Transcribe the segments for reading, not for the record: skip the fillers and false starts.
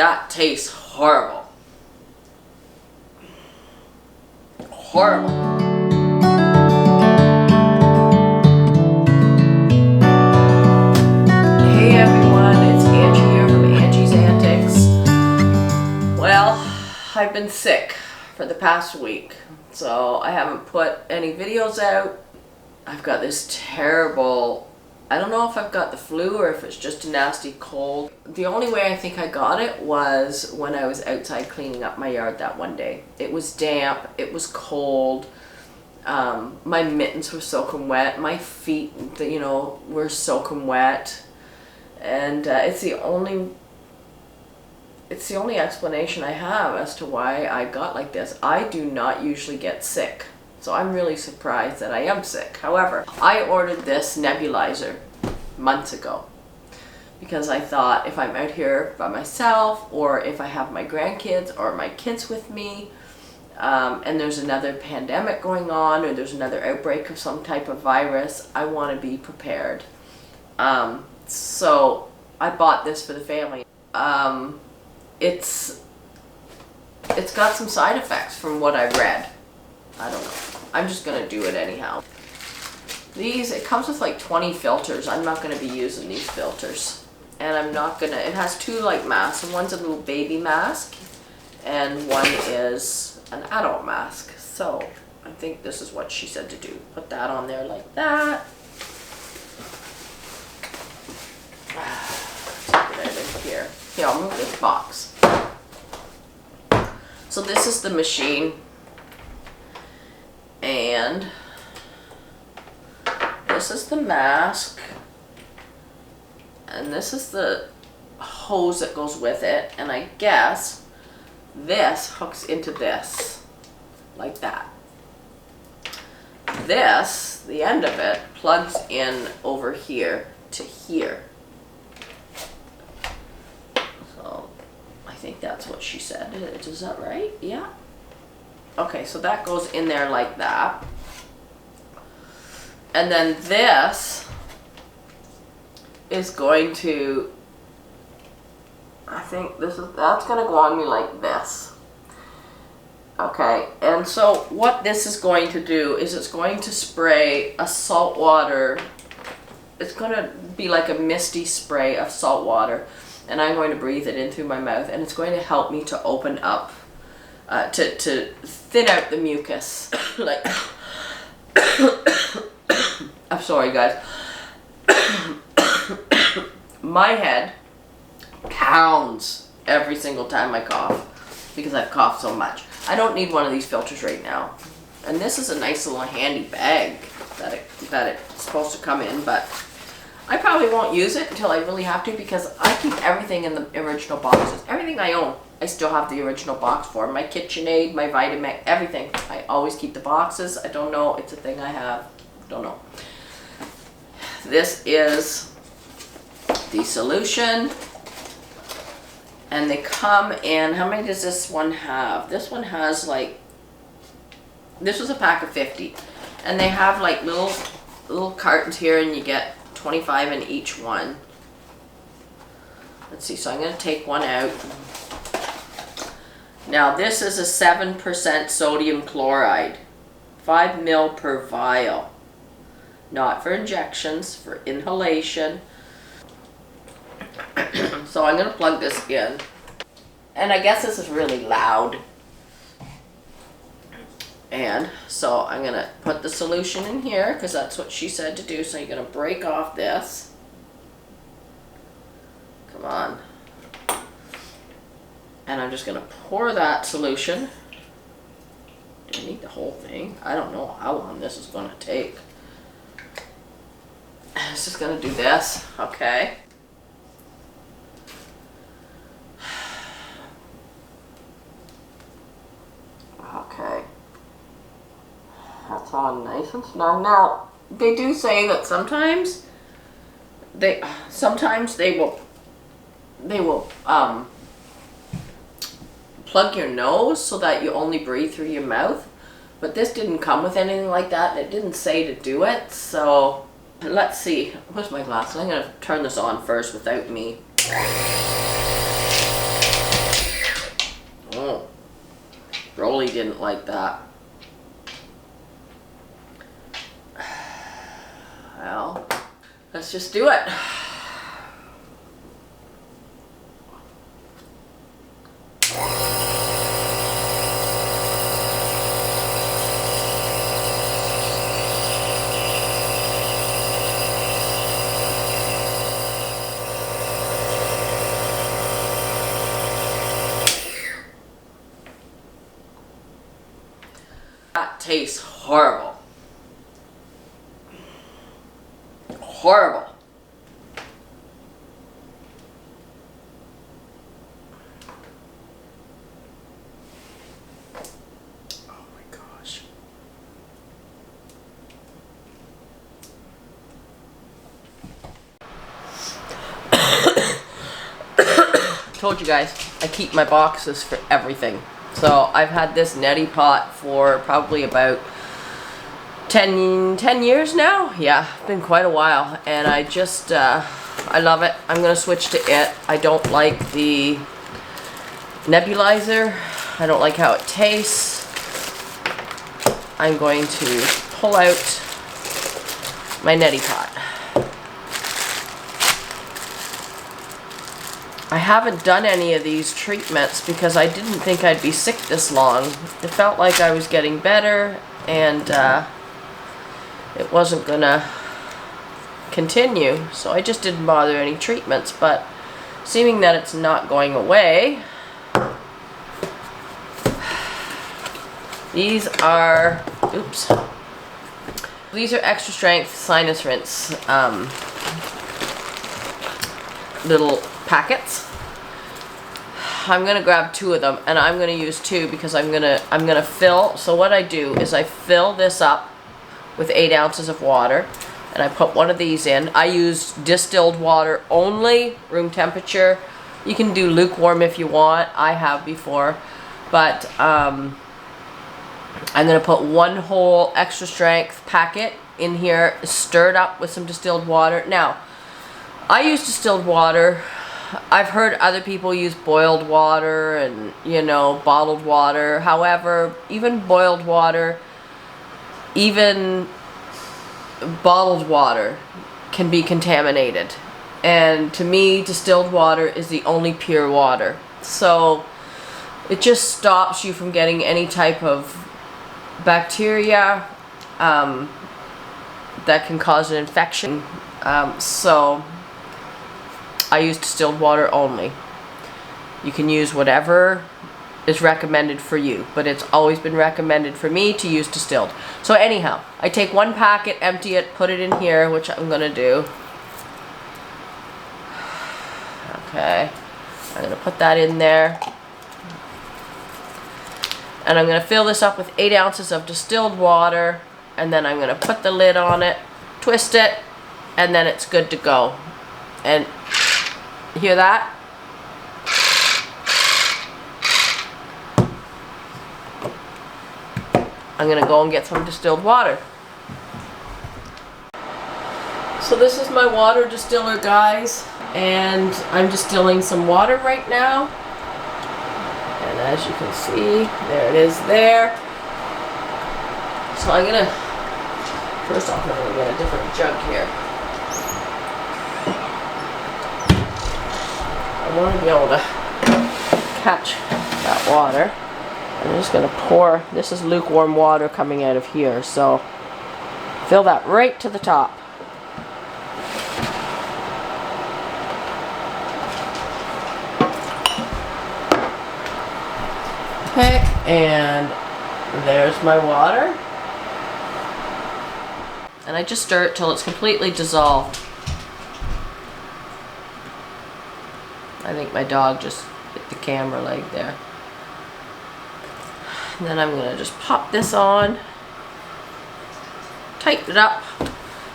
That tastes horrible. Horrible. Hey everyone, it's Angie here from Angie's Antics. Well, I've been sick for the past week, so I haven't put any videos out. I've got this terrible, I don't know if I've got the flu or if it's just a nasty cold. The only way I think I got it was when I was outside cleaning up my yard that one day. It was damp, it was cold, my mittens were soaking wet, my feet, were soaking wet, and it's the only explanation I have as to why I got like this. I do not usually get sick. So I'm really surprised that I am sick. However, I ordered this nebulizer months ago because I thought if I'm out here by myself or if I have my grandkids or my kids with me and there's another pandemic going on or there's another outbreak of some type of virus, I want to be prepared. So I bought this for the family. It's got some side effects from what I've read. I don't know. I'm just going to do it anyhow. It comes with like 20 filters. I'm not going to be using these filters. And it has two like masks. One's a little baby mask and one is an adult mask. So I think this is what she said to do. Put that on there like that. Take it out of here. Here, I'll move this box. So this is the machine. And this is the mask, and this is the hose that goes with it, and I guess this hooks into this, like that. This, the end of it, plugs in over here to here. So, I think that's what she said. Is that right? Yeah. Okay, so that goes in there like that. And then this is going to, that's going to go on me like this. Okay, and so what this is going to do is it's going to spray a salt water, it's going to be like a misty spray of salt water, and I'm going to breathe it in through my mouth, and it's going to help me to open up, to thin out the mucus. Like, I'm sorry guys. My head pounds every single time I cough because I've coughed so much. I don't need one of these filters right now. And this is a nice little handy bag that it's supposed to come in, but I probably won't use it until I really have to because I keep everything in the original boxes. Everything I own, I still have the original box for. My KitchenAid, my Vitamix, everything. I always keep the boxes. I don't know. It's a thing I have. Don't know. This is the solution. And they come in, how many does this one have? This one has like, this was a pack of 50. And they have like little cartons here and you get 25 in each one. Let's see, so I'm going to take one out. Now this is a 7% sodium chloride, 5 ml per vial. Not for injections, for inhalation. So I'm going to plug this in. And I guess this is really loud. And so I'm going to put the solution in here because that's what she said to do. So you're going to break off this. Come on. And I'm just going to pour that solution. Do I need the whole thing? I don't know how long this is going to take. It's just going to do this. Okay. Okay. That's all nice and snug. Now, they do say that sometimes they will plug your nose so that you only breathe through your mouth. But this didn't come with anything like that, and it didn't say to do it. So let's see. Where's my glasses? I'm going to turn this on first without me. totally didn't like that. Well, let's just do it. That tastes horrible. Horrible. Oh my gosh. Told you guys, I keep my boxes for everything. So I've had this neti pot for probably about 10 years now. Yeah, it's been quite a while, and I just I love it. I'm gonna switch to it. I don't like the nebulizer. I don't like how it tastes. I'm going to pull out my neti pot. I haven't done any of these treatments because I didn't think I'd be sick this long. It felt like I was getting better, and it wasn't gonna continue, so I just didn't bother any treatments. But seeming that it's not going away, these are, oops, these are extra strength sinus rinse little packets. I'm gonna grab 2 of them, and I'm gonna use 2 because I'm gonna fill. So what I do is I fill this up with 8 ounces of water, and I put one of these in. I use distilled water only, room temperature. You can do lukewarm if you want. I have before, but I'm gonna put 1 whole extra strength packet in here, stirred up with some distilled water. Now, I use distilled water. I've heard other people use boiled water and, you know, bottled water. However, even boiled water, even bottled water can be contaminated. And to me, distilled water is the only pure water. So it just stops you from getting any type of bacteria that can cause an infection. So I use distilled water only. You can use whatever is recommended for you, but it's always been recommended for me to use distilled. So anyhow, I take 1 packet, empty it, put it in here, which I'm gonna do. Okay, I'm gonna put that in there. And I'm gonna fill this up with 8 ounces of distilled water, and then I'm gonna put the lid on it, twist it, and then it's good to go. And hear that? I'm gonna go and get some distilled water. So this is my water distiller, guys, and I'm distilling some water right now. And as you can see, there it is there. So I'm gonna, first off, I'm gonna get a different jug here. I want to be able to catch that water. I'm just going to pour, this is lukewarm water coming out of here, so fill that right to the top. Okay, and there's my water. And I just stir it till it's completely dissolved. I think my dog just hit the camera leg there. And then I'm gonna just pop this on, tighten it up,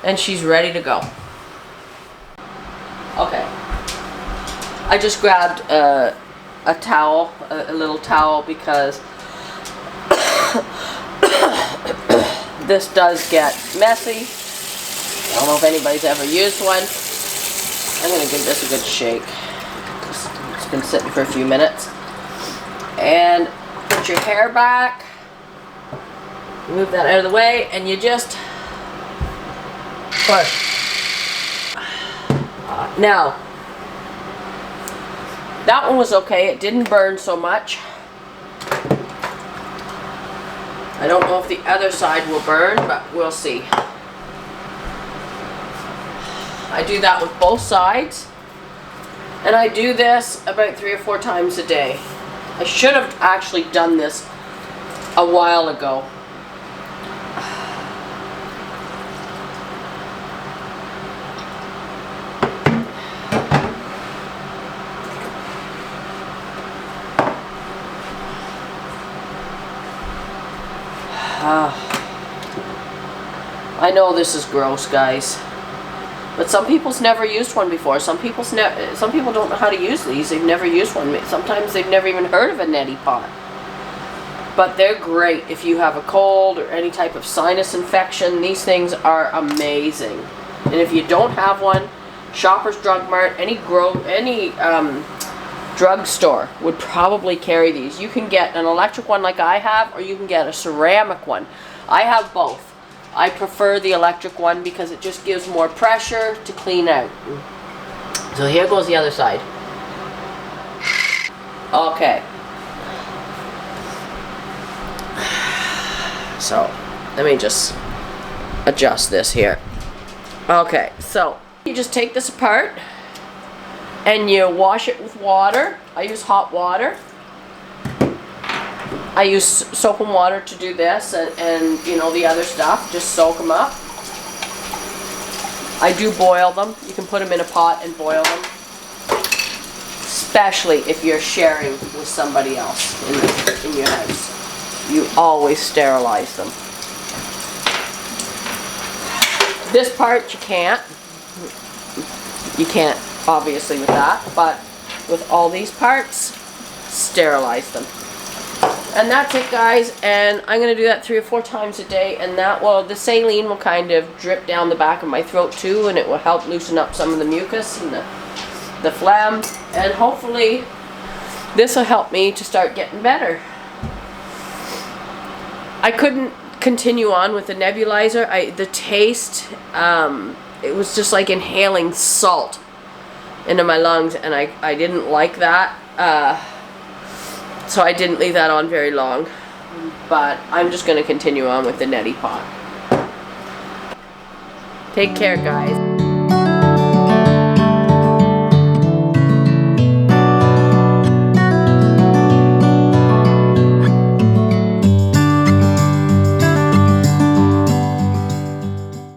and she's ready to go. Okay. I just grabbed a towel, a little towel, because this does get messy. I don't know if anybody's ever used one. I'm gonna give this a good shake. It's been sitting for a few minutes. And Put your hair back. Move that out of the way, and you just push. Now, that one was okay. It didn't burn so much. I don't know if the other side will burn, but we'll see. I do that with both sides. And I do this about 3 or 4 times a day. I should have actually done this a while ago. I know this is gross, guys, but some people's never used one before. Some people don't know how to use these. They've never used one. Sometimes they've never even heard of a neti pot. But they're great if you have a cold or any type of sinus infection. These things are amazing. And if you don't have one, Shoppers Drug Mart, any drugstore would probably carry these. You can get an electric one like I have, or you can get a ceramic one. I have both. I prefer the electric one because it just gives more pressure to clean out. So here goes the other side. Okay. So let me just adjust this here. Okay, so you just take this apart and you wash it with water. I use hot water. I use soap and water to do this, and you know, the other stuff, just soak them up. I do boil them. You can put them in a pot and boil them, especially if you're sharing with somebody else in your house. You always sterilize them. This part you can't. You can't, obviously, with that, but with all these parts, sterilize them. And that's it, guys, and I'm going to do that 3 or 4 times a day, and that will, the saline will kind of drip down the back of my throat too, and it will help loosen up some of the mucus and the phlegm, and hopefully this will help me to start getting better. I couldn't continue on with the nebulizer. The taste, it was just like inhaling salt into my lungs, and I didn't like that. So I didn't leave that on very long, but I'm just going to continue on with the neti pot. Take care, guys.